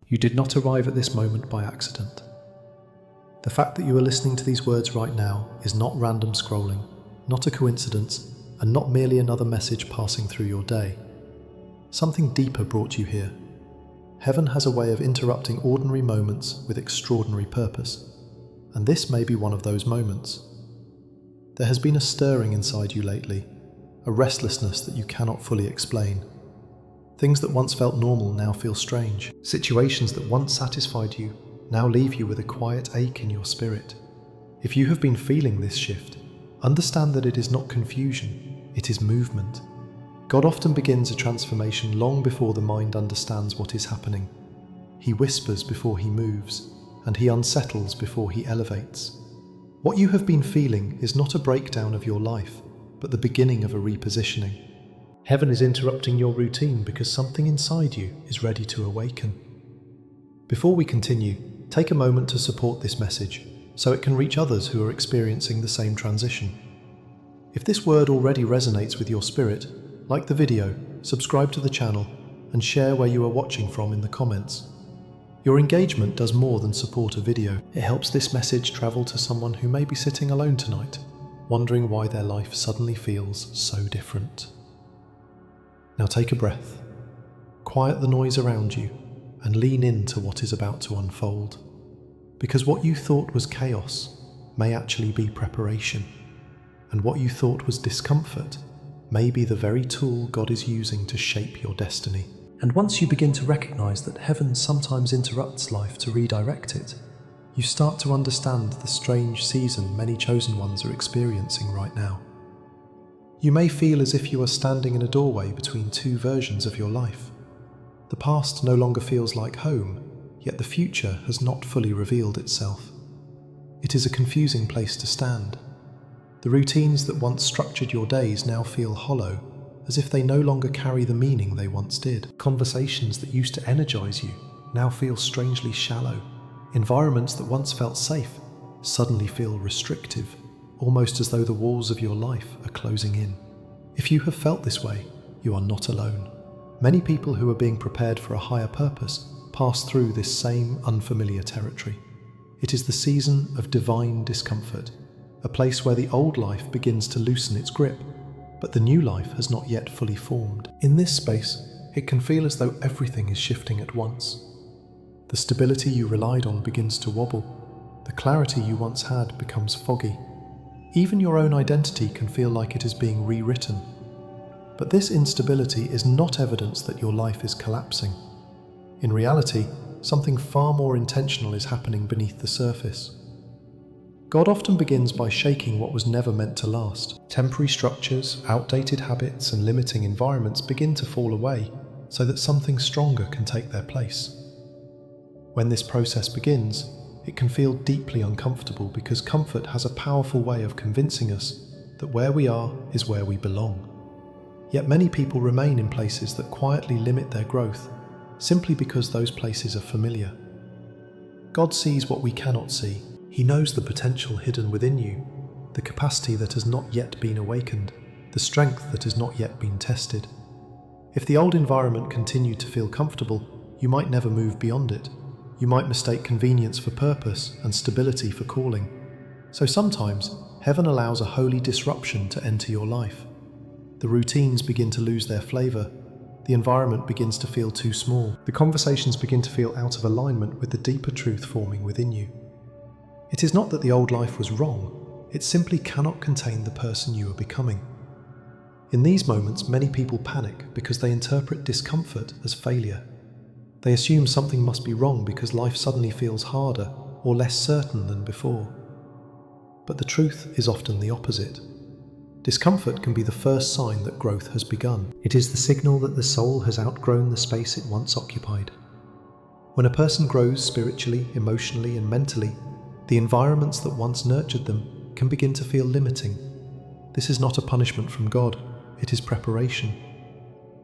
You did not arrive at this moment by accident. The fact that you are listening to these words right now is not random scrolling, not a coincidence, and not merely another message passing through your day. Something deeper brought you here. Heaven has a way of interrupting ordinary moments with extraordinary purpose, and this may be one of those moments. There has been a stirring inside you lately, a restlessness that you cannot fully explain. Things that once felt normal now feel strange. Situations that once satisfied you now leave you with a quiet ache in your spirit. If you have been feeling this shift, understand that it is not confusion, it is movement. God often begins a transformation long before the mind understands what is happening. He whispers before he moves, and he unsettles before he elevates. What you have been feeling is not a breakdown of your life, but the beginning of a repositioning. Heaven is interrupting your routine because something inside you is ready to awaken. Before we continue, take a moment to support this message so it can reach others who are experiencing the same transition. If this word already resonates with your spirit, like the video, subscribe to the channel, and share where you are watching from in the comments. Your engagement does more than support a video. It helps this message travel to someone who may be sitting alone tonight, wondering why their life suddenly feels so different. Now take a breath, quiet the noise around you, and lean into what is about to unfold. Because what you thought was chaos may actually be preparation, and what you thought was discomfort may be the very tool God is using to shape your destiny. And once you begin to recognize that heaven sometimes interrupts life to redirect it, you start to understand the strange season many chosen ones are experiencing right now. You may feel as if you are standing in a doorway between two versions of your life. The past no longer feels like home, yet the future has not fully revealed itself. It is a confusing place to stand. The routines that once structured your days now feel hollow, as if they no longer carry the meaning they once did. Conversations that used to energize you now feel strangely shallow. Environments that once felt safe suddenly feel restrictive, almost as though the walls of your life are closing in. If you have felt this way, you are not alone. Many people who are being prepared for a higher purpose pass through this same unfamiliar territory. It is the season of divine discomfort, a place where the old life begins to loosen its grip, but the new life has not yet fully formed. In this space, it can feel as though everything is shifting at once. The stability you relied on begins to wobble. The clarity you once had becomes foggy. Even your own identity can feel like it is being rewritten. But this instability is not evidence that your life is collapsing. In reality, something far more intentional is happening beneath the surface. God often begins by shaking what was never meant to last. Temporary structures, outdated habits, and limiting environments begin to fall away so that something stronger can take their place. When this process begins, it can feel deeply uncomfortable because comfort has a powerful way of convincing us that where we are is where we belong. Yet many people remain in places that quietly limit their growth, simply because those places are familiar. God sees what we cannot see. He knows the potential hidden within you, the capacity that has not yet been awakened, the strength that has not yet been tested. If the old environment continued to feel comfortable, you might never move beyond it. You might mistake convenience for purpose and stability for calling. So sometimes, heaven allows a holy disruption to enter your life. The routines begin to lose their flavor. The environment begins to feel too small. The conversations begin to feel out of alignment with the deeper truth forming within you. It is not that the old life was wrong, it simply cannot contain the person you are becoming. In these moments, many people panic because they interpret discomfort as failure. They assume something must be wrong because life suddenly feels harder or less certain than before. But the truth is often the opposite. Discomfort can be the first sign that growth has begun. It is the signal that the soul has outgrown the space it once occupied. When a person grows spiritually, emotionally, and mentally, the environments that once nurtured them can begin to feel limiting. This is not a punishment from God, it is preparation.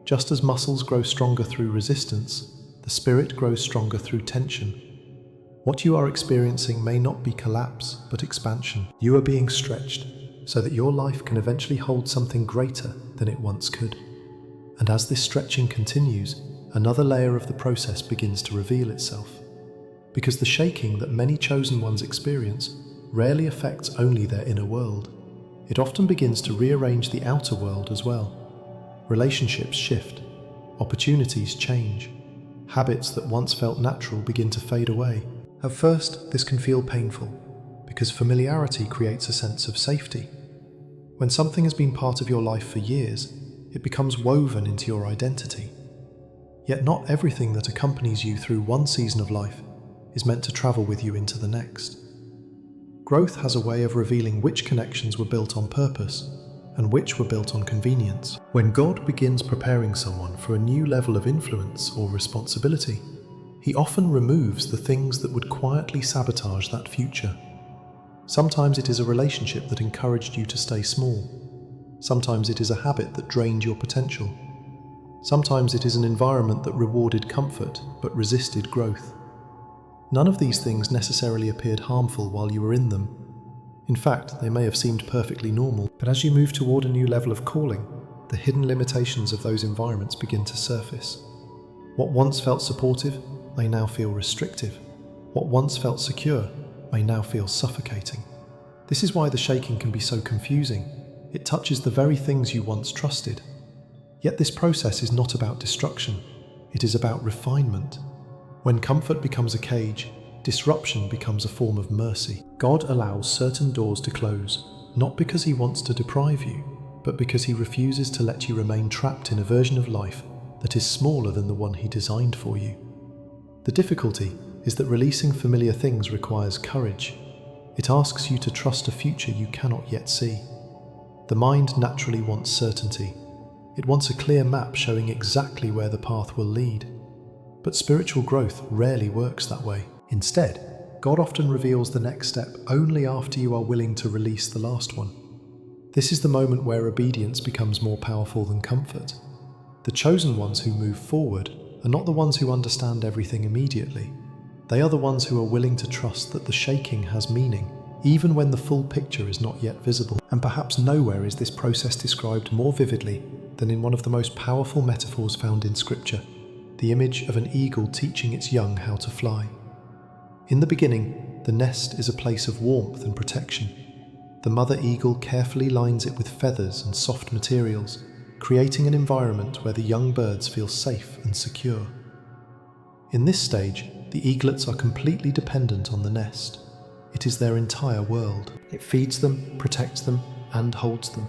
Just as muscles grow stronger through resistance, the spirit grows stronger through tension. What you are experiencing may not be collapse, but expansion. You are being stretched so that your life can eventually hold something greater than it once could. And as this stretching continues, another layer of the process begins to reveal itself. Because the shaking that many chosen ones experience rarely affects only their inner world. It often begins to rearrange the outer world as well. Relationships shift, opportunities change, habits that once felt natural begin to fade away. At first, this can feel painful, because familiarity creates a sense of safety. When something has been part of your life for years, it becomes woven into your identity. Yet not everything that accompanies you through one season of life is meant to travel with you into the next. Growth has a way of revealing which connections were built on purpose and which were built on convenience. When God begins preparing someone for a new level of influence or responsibility, He often removes the things that would quietly sabotage that future. Sometimes it is a relationship that encouraged you to stay small. Sometimes it is a habit that drained your potential. Sometimes it is an environment that rewarded comfort but resisted growth. None of these things necessarily appeared harmful while you were in them. In fact, they may have seemed perfectly normal. But as you move toward a new level of calling, the hidden limitations of those environments begin to surface. What once felt supportive may now feel restrictive. What once felt secure may now feel suffocating. This is why the shaking can be so confusing. It touches the very things you once trusted. Yet this process is not about destruction. It is about refinement. When comfort becomes a cage, disruption becomes a form of mercy. God allows certain doors to close, not because He wants to deprive you, but because He refuses to let you remain trapped in a version of life that is smaller than the one He designed for you. The difficulty is that releasing familiar things requires courage. It asks you to trust a future you cannot yet see. The mind naturally wants certainty. It wants a clear map showing exactly where the path will lead. But spiritual growth rarely works that way. Instead, God often reveals the next step only after you are willing to release the last one. This is the moment where obedience becomes more powerful than comfort. The chosen ones who move forward are not the ones who understand everything immediately. They are the ones who are willing to trust that the shaking has meaning, even when the full picture is not yet visible. And perhaps nowhere is this process described more vividly than in one of the most powerful metaphors found in Scripture, the image of an eagle teaching its young how to fly. In the beginning, the nest is a place of warmth and protection. The mother eagle carefully lines it with feathers and soft materials, creating an environment where the young birds feel safe and secure. In this stage, the eaglets are completely dependent on the nest. It is their entire world. It feeds them, protects them, and holds them.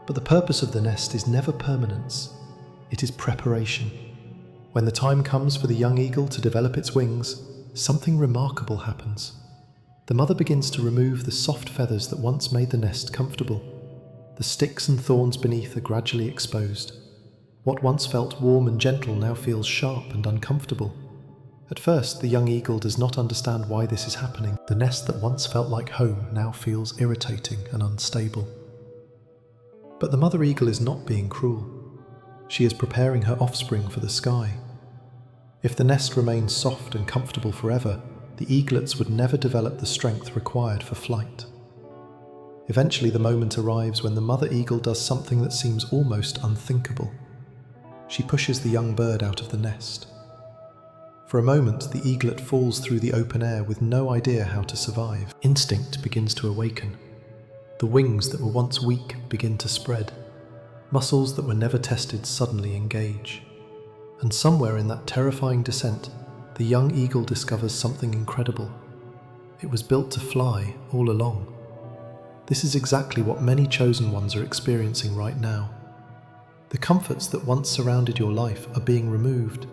But the purpose of the nest is never permanence. It is preparation. When the time comes for the young eagle to develop its wings, something remarkable happens. The mother begins to remove the soft feathers that once made the nest comfortable. The sticks and thorns beneath are gradually exposed. What once felt warm and gentle now feels sharp and uncomfortable. At first, the young eagle does not understand why this is happening. The nest that once felt like home now feels irritating and unstable. But the mother eagle is not being cruel. She is preparing her offspring for the sky. If the nest remained soft and comfortable forever, the eaglets would never develop the strength required for flight. Eventually, the moment arrives when the mother eagle does something that seems almost unthinkable. She pushes the young bird out of the nest. For a moment, the eaglet falls through the open air with no idea how to survive. Instinct begins to awaken. The wings that were once weak begin to spread. Muscles that were never tested suddenly engage. And somewhere in that terrifying descent, the young eagle discovers something incredible. It was built to fly all along. This is exactly what many chosen ones are experiencing right now. The comforts that once surrounded your life are being removed.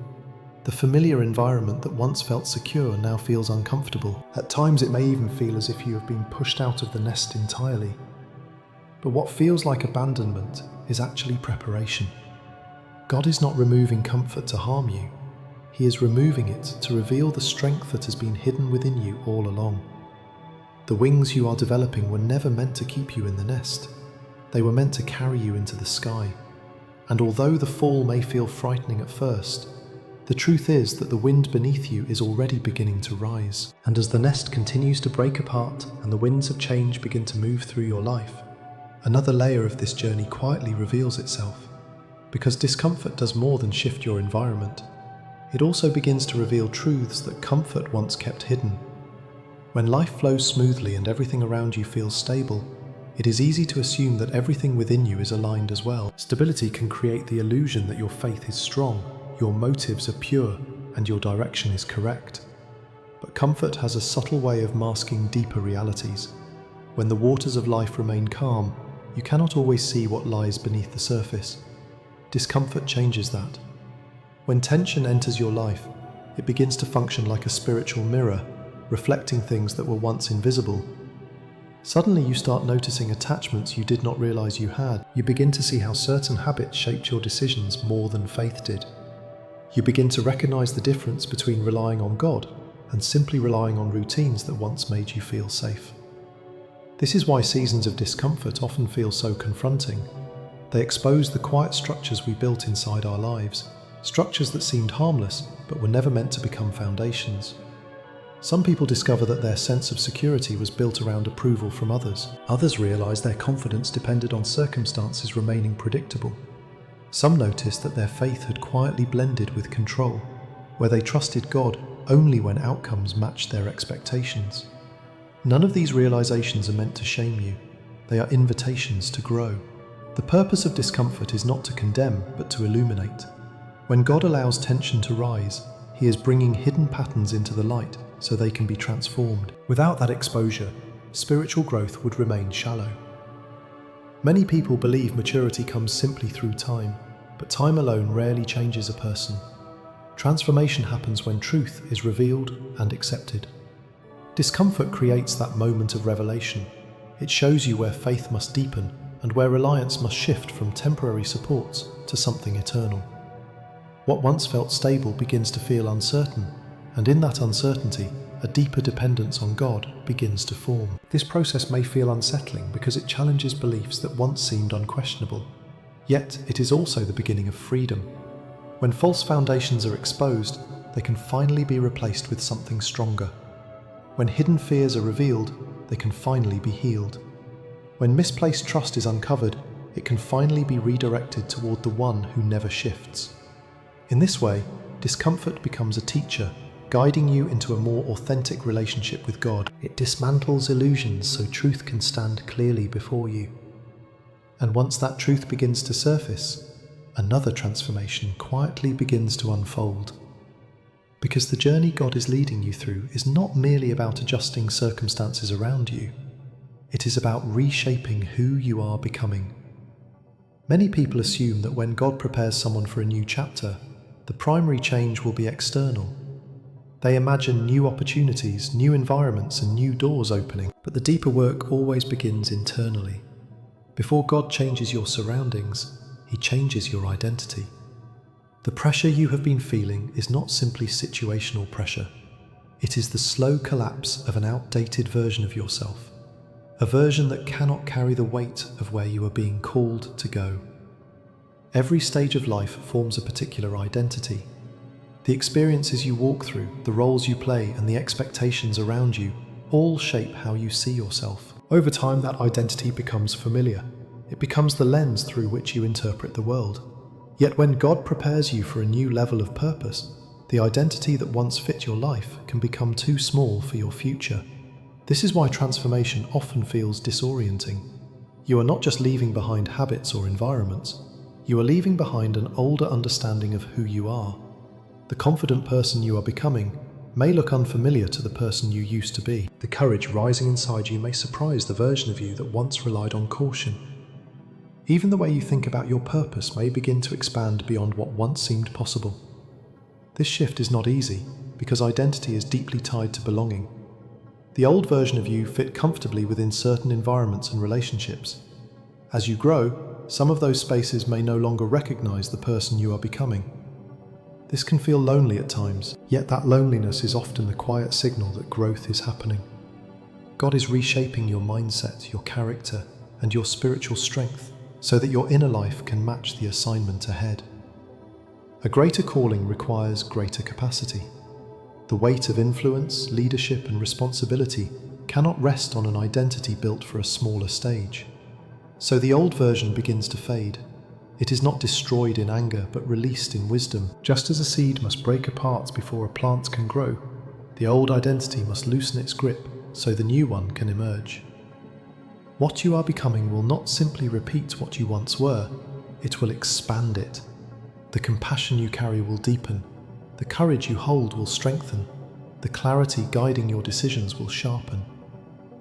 The familiar environment that once felt secure now feels uncomfortable. At times it may even feel as if you have been pushed out of the nest entirely. But what feels like abandonment is actually preparation. God is not removing comfort to harm you. He is removing it to reveal the strength that has been hidden within you all along. The wings you are developing were never meant to keep you in the nest. They were meant to carry you into the sky. And although the fall may feel frightening at first, the truth is that the wind beneath you is already beginning to rise. And as the nest continues to break apart and the winds of change begin to move through your life, another layer of this journey quietly reveals itself. Because discomfort does more than shift your environment. It also begins to reveal truths that comfort once kept hidden. When life flows smoothly and everything around you feels stable, it is easy to assume that everything within you is aligned as well. Stability can create the illusion that your faith is strong, your motives are pure, and your direction is correct. But comfort has a subtle way of masking deeper realities. When the waters of life remain calm, you cannot always see what lies beneath the surface. Discomfort changes that. When tension enters your life, it begins to function like a spiritual mirror, reflecting things that were once invisible. Suddenly you start noticing attachments you did not realize you had. You begin to see how certain habits shaped your decisions more than faith did. You begin to recognize the difference between relying on God and simply relying on routines that once made you feel safe. This is why seasons of discomfort often feel so confronting. They expose the quiet structures we built inside our lives, structures that seemed harmless but were never meant to become foundations. Some people discover that their sense of security was built around approval from others. Others realize their confidence depended on circumstances remaining predictable. Some noticed that their faith had quietly blended with control, where they trusted God only when outcomes matched their expectations. None of these realizations are meant to shame you. They are invitations to grow. The purpose of discomfort is not to condemn, but to illuminate. When God allows tension to rise, He is bringing hidden patterns into the light so they can be transformed. Without that exposure, spiritual growth would remain shallow. Many people believe maturity comes simply through time, but time alone rarely changes a person. Transformation happens when truth is revealed and accepted. Discomfort creates that moment of revelation. It shows you where faith must deepen and where reliance must shift from temporary supports to something eternal. What once felt stable begins to feel uncertain, and in that uncertainty, a deeper dependence on God begins to form. This process may feel unsettling because it challenges beliefs that once seemed unquestionable. Yet, it is also the beginning of freedom. When false foundations are exposed, they can finally be replaced with something stronger. When hidden fears are revealed, they can finally be healed. When misplaced trust is uncovered, it can finally be redirected toward the one who never shifts. In this way, discomfort becomes a teacher, guiding you into a more authentic relationship with God. It dismantles illusions so truth can stand clearly before you. And once that truth begins to surface, another transformation quietly begins to unfold. Because the journey God is leading you through is not merely about adjusting circumstances around you. It is about reshaping who you are becoming. Many people assume that when God prepares someone for a new chapter, the primary change will be external. They imagine new opportunities, new environments, and new doors opening, but the deeper work always begins internally. Before God changes your surroundings, He changes your identity. The pressure you have been feeling is not simply situational pressure. It is the slow collapse of an outdated version of yourself, a version that cannot carry the weight of where you are being called to go. Every stage of life forms a particular identity. The experiences you walk through, the roles you play, and the expectations around you all shape how you see yourself. Over time, that identity becomes familiar. It becomes the lens through which you interpret the world. Yet when God prepares you for a new level of purpose, the identity that once fit your life can become too small for your future. This is why transformation often feels disorienting. You are not just leaving behind habits or environments. You are leaving behind an older understanding of who you are. The confident person you are becoming may look unfamiliar to the person you used to be. The courage rising inside you may surprise the version of you that once relied on caution. Even the way you think about your purpose may begin to expand beyond what once seemed possible. This shift is not easy because identity is deeply tied to belonging. The old version of you fit comfortably within certain environments and relationships. As you grow, some of those spaces may no longer recognize the person you are becoming. This can feel lonely at times, yet that loneliness is often the quiet signal that growth is happening. God is reshaping your mindset, your character, and your spiritual strength so that your inner life can match the assignment ahead. A greater calling requires greater capacity. The weight of influence, leadership, and responsibility cannot rest on an identity built for a smaller stage. So the old version begins to fade. It is not destroyed in anger, but released in wisdom. Just as a seed must break apart before a plant can grow, the old identity must loosen its grip so the new one can emerge. What you are becoming will not simply repeat what you once were, it will expand it. The compassion you carry will deepen, the courage you hold will strengthen, the clarity guiding your decisions will sharpen.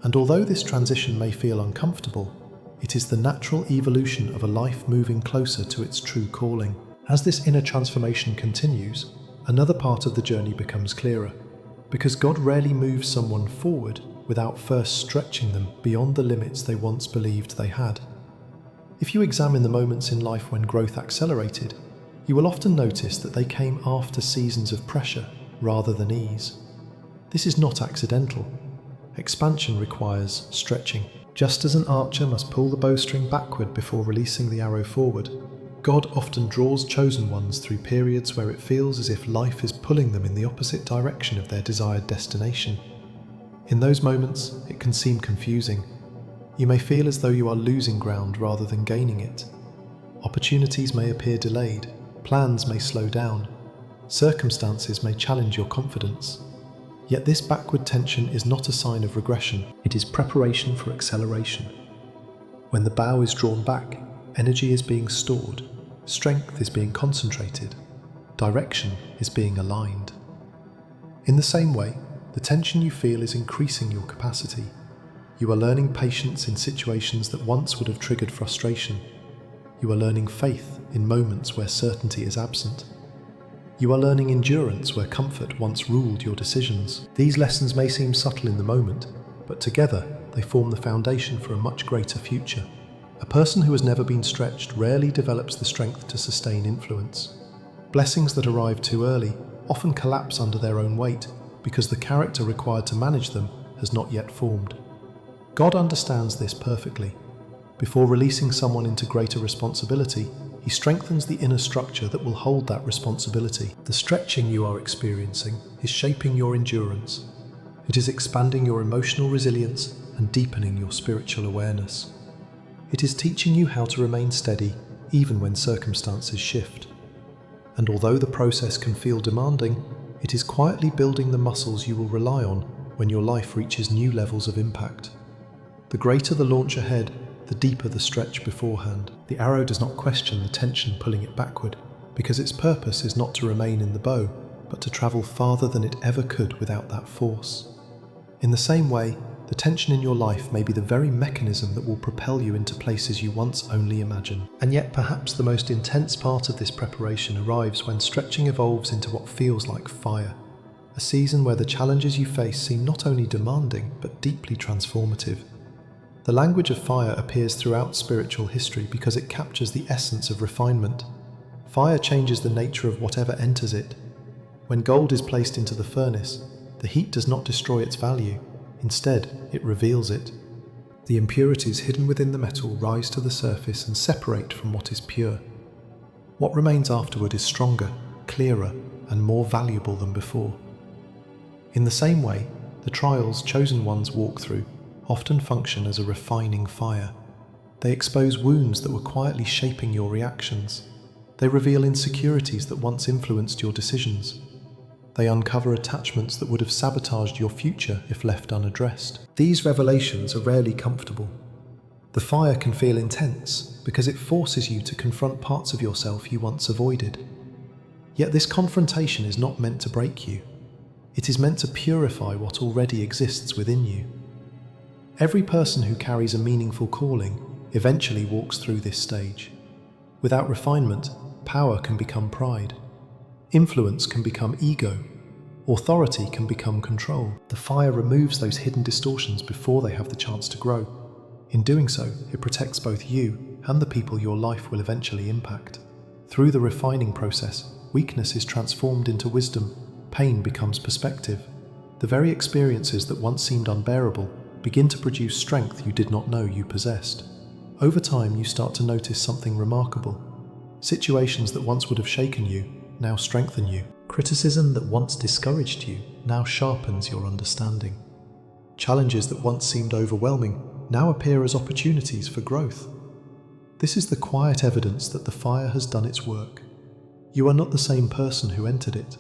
And although this transition may feel uncomfortable, it is the natural evolution of a life moving closer to its true calling. As this inner transformation continues, another part of the journey becomes clearer, because God rarely moves someone forward without first stretching them beyond the limits they once believed they had. If you examine the moments in life when growth accelerated, you will often notice that they came after seasons of pressure rather than ease. This is not accidental. Expansion requires stretching. Just as an archer must pull the bowstring backward before releasing the arrow forward, God often draws chosen ones through periods where it feels as if life is pulling them in the opposite direction of their desired destination. In those moments, it can seem confusing. You may feel as though you are losing ground rather than gaining it. Opportunities may appear delayed, plans may slow down, circumstances may challenge your confidence. Yet this backward tension is not a sign of regression, it is preparation for acceleration. When the bow is drawn back, energy is being stored, strength is being concentrated, direction is being aligned. In the same way, the tension you feel is increasing your capacity. You are learning patience in situations that once would have triggered frustration. You are learning faith in moments where certainty is absent. You are learning endurance where comfort once ruled your decisions. These lessons may seem subtle in the moment, but together they form the foundation for a much greater future. A person who has never been stretched rarely develops the strength to sustain influence. Blessings that arrive too early often collapse under their own weight because the character required to manage them has not yet formed. God understands this perfectly. Before releasing someone into greater responsibility, He strengthens the inner structure that will hold that responsibility. The stretching you are experiencing is shaping your endurance. It is expanding your emotional resilience and deepening your spiritual awareness. It is teaching you how to remain steady even when circumstances shift. And although the process can feel demanding, it is quietly building the muscles you will rely on when your life reaches new levels of impact. The greater the launch ahead, the deeper the stretch beforehand. The arrow does not question the tension pulling it backward, because its purpose is not to remain in the bow, but to travel farther than it ever could without that force. In the same way, the tension in your life may be the very mechanism that will propel you into places you once only imagined. And yet perhaps the most intense part of this preparation arrives when stretching evolves into what feels like fire, a season where the challenges you face seem not only demanding, but deeply transformative. The language of fire appears throughout spiritual history because it captures the essence of refinement. Fire changes the nature of whatever enters it. When gold is placed into the furnace, the heat does not destroy its value. Instead, it reveals it. The impurities hidden within the metal rise to the surface and separate from what is pure. What remains afterward is stronger, clearer, and more valuable than before. In the same way, the trials chosen ones walk through often function as a refining fire. They expose wounds that were quietly shaping your reactions. They reveal insecurities that once influenced your decisions. They uncover attachments that would have sabotaged your future if left unaddressed. These revelations are rarely comfortable. The fire can feel intense because it forces you to confront parts of yourself you once avoided. Yet this confrontation is not meant to break you. It is meant to purify what already exists within you. Every person who carries a meaningful calling eventually walks through this stage. Without refinement, power can become pride. Influence can become ego. Authority can become control. The fire removes those hidden distortions before they have the chance to grow. In doing so, it protects both you and the people your life will eventually impact. Through the refining process, weakness is transformed into wisdom. Pain becomes perspective. The very experiences that once seemed unbearable begin to produce strength you did not know you possessed. Over time, you start to notice something remarkable. Situations that once would have shaken you now strengthen you. Criticism that once discouraged you now sharpens your understanding. Challenges that once seemed overwhelming now appear as opportunities for growth. This is the quiet evidence that the fire has done its work. You are not the same person who entered it.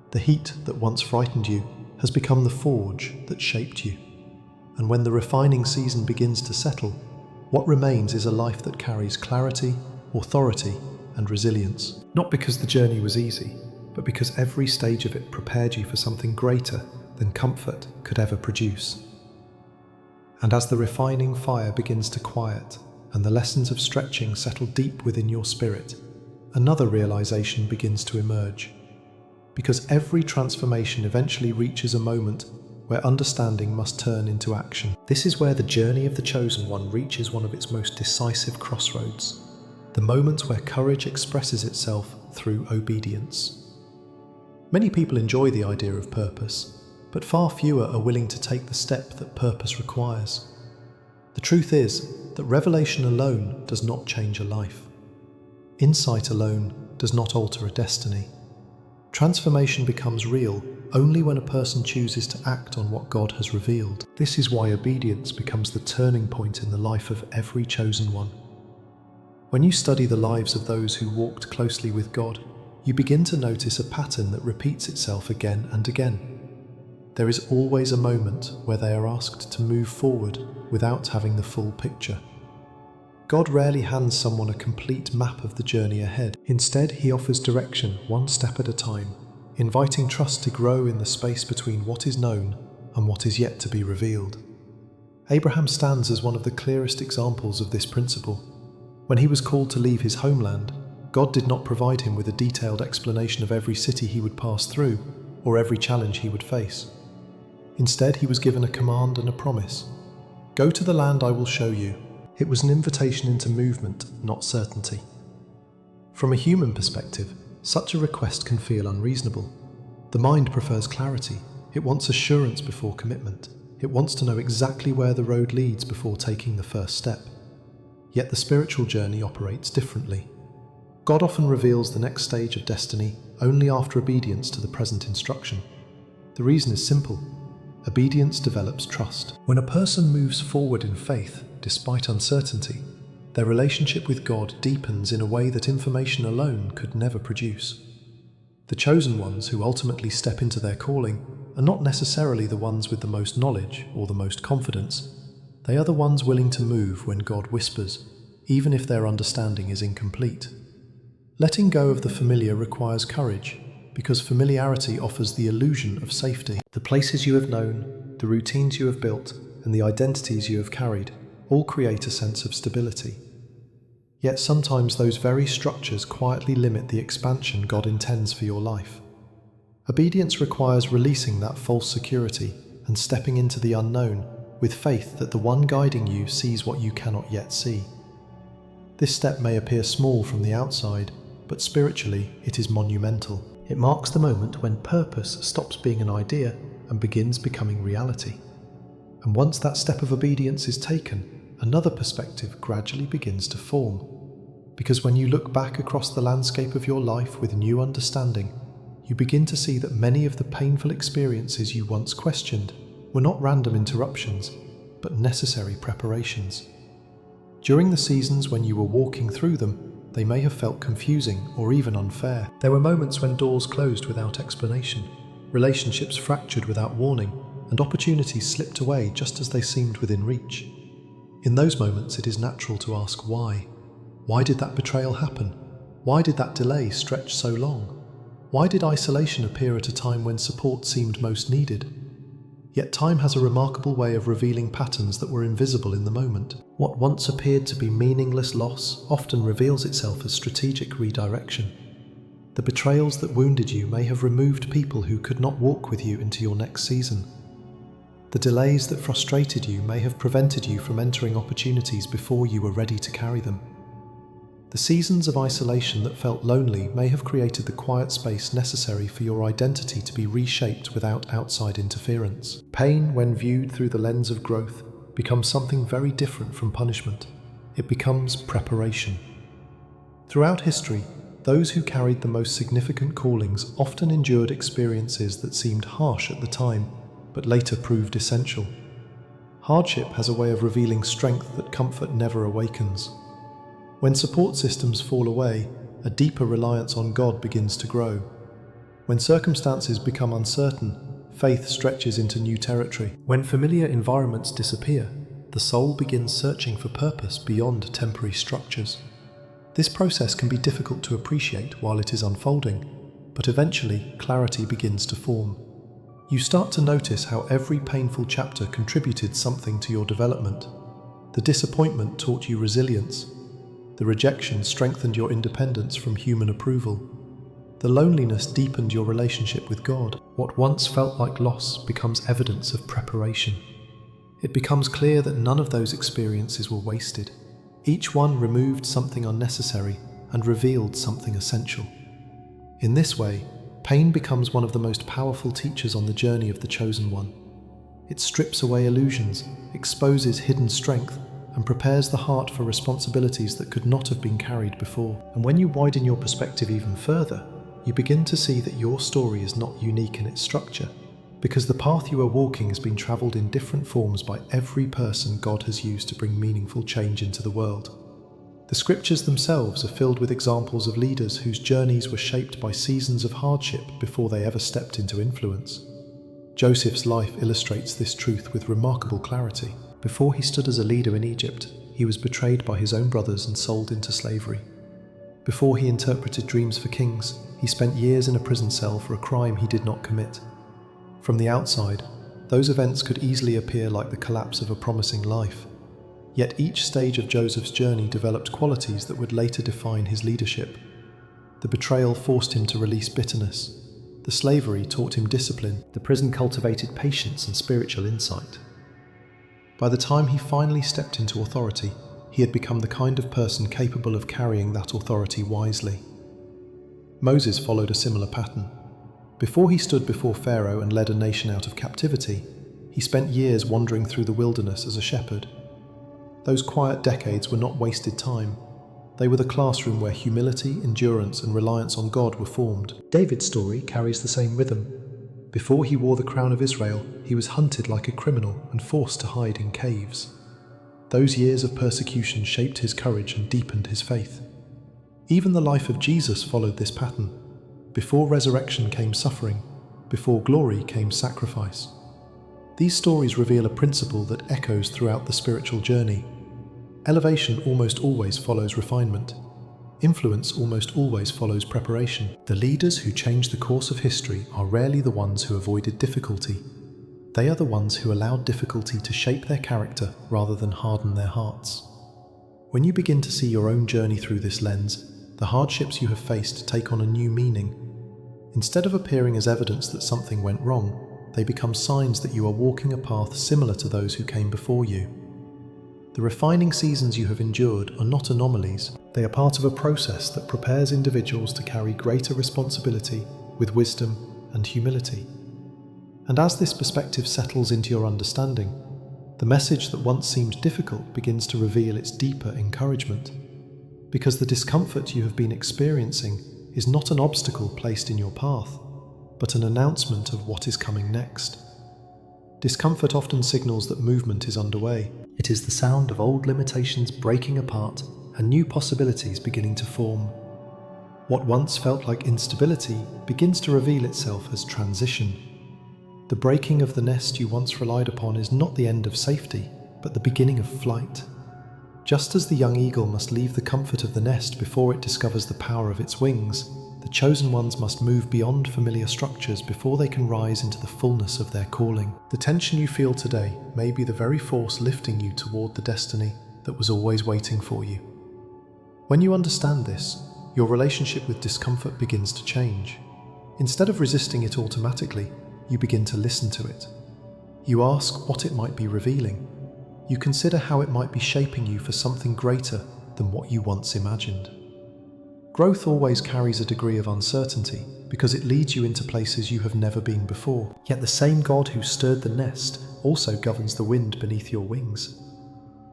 The heat that once frightened you has become the forge that shaped you. And when the refining season begins to settle, what remains is a life that carries clarity, authority, and resilience. Not because the journey was easy, but because every stage of it prepared you for something greater than comfort could ever produce. And as the refining fire begins to quiet, and the lessons of stretching settle deep within your spirit, another realization begins to emerge. Because every transformation eventually reaches a moment where understanding must turn into action. This is where the journey of the chosen one reaches one of its most decisive crossroads, the moment where courage expresses itself through obedience. Many people enjoy the idea of purpose, but far fewer are willing to take the step that purpose requires. The truth is that revelation alone does not change a life. Insight alone does not alter a destiny. Transformation becomes real only when a person chooses to act on what God has revealed. This is why obedience becomes the turning point in the life of every chosen one. When you study the lives of those who walked closely with God, you begin to notice a pattern that repeats itself again and again. There is always a moment where they are asked to move forward without having the full picture. God rarely hands someone a complete map of the journey ahead. Instead, he offers direction one step at a time, inviting trust to grow in the space between what is known and what is yet to be revealed. Abraham stands as one of the clearest examples of this principle. When he was called to leave his homeland, God did not provide him with a detailed explanation of every city he would pass through or every challenge he would face. Instead, he was given a command and a promise. Go to the land I will show you. It was an invitation into movement, not certainty. From a human perspective, such a request can feel unreasonable. The mind prefers clarity. It wants assurance before commitment. It wants to know exactly where the road leads before taking the first step. Yet the spiritual journey operates differently. God often reveals the next stage of destiny only after obedience to the present instruction. The reason is simple. Obedience develops trust. When a person moves forward in faith, despite uncertainty, their relationship with God deepens in a way that information alone could never produce. The chosen ones who ultimately step into their calling are not necessarily the ones with the most knowledge or the most confidence. They are the ones willing to move when God whispers, even if their understanding is incomplete. Letting go of the familiar requires courage, because familiarity offers the illusion of safety. The places you have known, the routines you have built, and the identities you have carried all create a sense of stability. Yet sometimes those very structures quietly limit the expansion God intends for your life. Obedience requires releasing that false security and stepping into the unknown with faith that the one guiding you sees what you cannot yet see. This step may appear small from the outside, but spiritually it is monumental. It marks the moment when purpose stops being an idea and begins becoming reality. And once that step of obedience is taken, another perspective gradually begins to form. Because when you look back across the landscape of your life with new understanding, you begin to see that many of the painful experiences you once questioned were not random interruptions, but necessary preparations. During the seasons when you were walking through them, they may have felt confusing or even unfair. There were moments when doors closed without explanation, relationships fractured without warning, and opportunities slipped away just as they seemed within reach. In those moments, it is natural to ask why. Why did that betrayal happen? Why did that delay stretch so long? Why did isolation appear at a time when support seemed most needed? Yet time has a remarkable way of revealing patterns that were invisible in the moment. What once appeared to be meaningless loss often reveals itself as strategic redirection. The betrayals that wounded you may have removed people who could not walk with you into your next season. The delays that frustrated you may have prevented you from entering opportunities before you were ready to carry them. The seasons of isolation that felt lonely may have created the quiet space necessary for your identity to be reshaped without outside interference. Pain, when viewed through the lens of growth, becomes something very different from punishment. It becomes preparation. Throughout history, those who carried the most significant callings often endured experiences that seemed harsh at the time, but later proved essential. Hardship has a way of revealing strength that comfort never awakens. When support systems fall away, a deeper reliance on God begins to grow. When circumstances become uncertain, faith stretches into new territory. When familiar environments disappear, the soul begins searching for purpose beyond temporary structures. This process can be difficult to appreciate while it is unfolding, but eventually clarity begins to form. You start to notice how every painful chapter contributed something to your development. The disappointment taught you resilience. The rejection strengthened your independence from human approval. The loneliness deepened your relationship with God. What once felt like loss becomes evidence of preparation. It becomes clear that none of those experiences were wasted. Each one removed something unnecessary and revealed something essential. In this way, pain becomes one of the most powerful teachers on the journey of the chosen one. It strips away illusions, exposes hidden strength, and prepares the heart for responsibilities that could not have been carried before. And when you widen your perspective even further, you begin to see that your story is not unique in its structure, because the path you are walking has been traveled in different forms by every person God has used to bring meaningful change into the world. The scriptures themselves are filled with examples of leaders whose journeys were shaped by seasons of hardship before they ever stepped into influence. Joseph's life illustrates this truth with remarkable clarity. Before he stood as a leader in Egypt, he was betrayed by his own brothers and sold into slavery. Before he interpreted dreams for kings, he spent years in a prison cell for a crime he did not commit. From the outside, those events could easily appear like the collapse of a promising life. Yet each stage of Joseph's journey developed qualities that would later define his leadership. The betrayal forced him to release bitterness. The slavery taught him discipline. The prison cultivated patience and spiritual insight. By the time he finally stepped into authority, he had become the kind of person capable of carrying that authority wisely. Moses followed a similar pattern. Before he stood before Pharaoh and led a nation out of captivity, he spent years wandering through the wilderness as a shepherd. Those quiet decades were not wasted time. They were the classroom where humility, endurance, and reliance on God were formed. David's story carries the same rhythm. Before he wore the crown of Israel, he was hunted like a criminal and forced to hide in caves. Those years of persecution shaped his courage and deepened his faith. Even the life of Jesus followed this pattern. Before resurrection came suffering, before glory came sacrifice. These stories reveal a principle that echoes throughout the spiritual journey. Elevation almost always follows refinement. Influence almost always follows preparation. The leaders who change the course of history are rarely the ones who avoided difficulty. They are the ones who allowed difficulty to shape their character rather than harden their hearts. When you begin to see your own journey through this lens, the hardships you have faced take on a new meaning. Instead of appearing as evidence that something went wrong, they become signs that you are walking a path similar to those who came before you. The refining seasons you have endured are not anomalies. They are part of a process that prepares individuals to carry greater responsibility with wisdom and humility. And as this perspective settles into your understanding, the message that once seemed difficult begins to reveal its deeper encouragement. Because the discomfort you have been experiencing is not an obstacle placed in your path, but an announcement of what is coming next. Discomfort often signals that movement is underway. It is the sound of old limitations breaking apart and new possibilities beginning to form. What once felt like instability begins to reveal itself as transition. The breaking of the nest you once relied upon is not the end of safety, but the beginning of flight. Just as the young eagle must leave the comfort of the nest before it discovers the power of its wings, the chosen ones must move beyond familiar structures before they can rise into the fullness of their calling. The tension you feel today may be the very force lifting you toward the destiny that was always waiting for you. When you understand this, your relationship with discomfort begins to change. Instead of resisting it automatically, you begin to listen to it. You ask what it might be revealing. You consider how it might be shaping you for something greater than what you once imagined. Growth always carries a degree of uncertainty because it leads you into places you have never been before. Yet the same God who stirred the nest also governs the wind beneath your wings.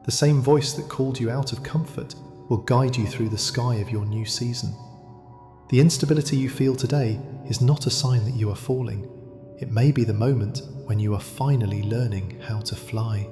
The same voice that called you out of comfort will guide you through the sky of your new season. The instability you feel today is not a sign that you are falling. It may be the moment when you are finally learning how to fly.